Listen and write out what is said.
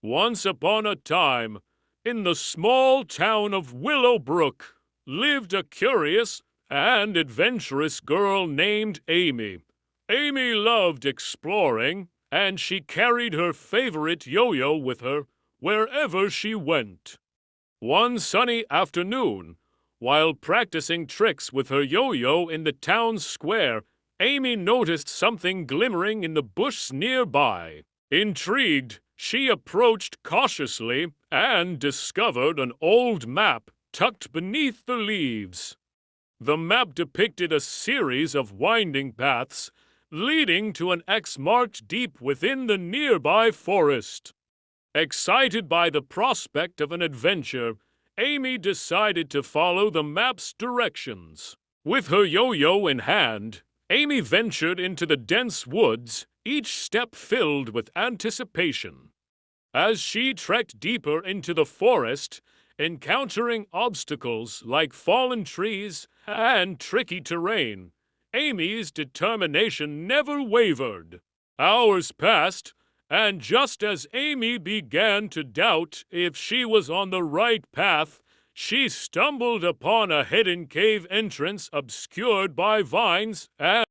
Once upon a time, in the small town of Willowbrook, lived a curious and adventurous girl named Amy. Amy loved exploring, and she carried her favorite yo-yo with her wherever she went. One sunny afternoon, while practicing tricks with her yo-yo in the town square, Amy noticed something glimmering in the bush nearby. Intrigued, she approached cautiously and discovered an old map tucked beneath the leaves. The map depicted a series of winding paths leading to an X marked deep within the nearby forest. Excited by the prospect of an adventure, Amy decided to follow the map's directions. With her yo-yo in hand, Amy ventured into the dense woods, each step filled with anticipation. As she trekked deeper into the forest, encountering obstacles like fallen trees and tricky terrain, Amy's determination never wavered. Hours passed, and just as Amy began to doubt if she was on the right path, she stumbled upon a hidden cave entrance obscured by vines and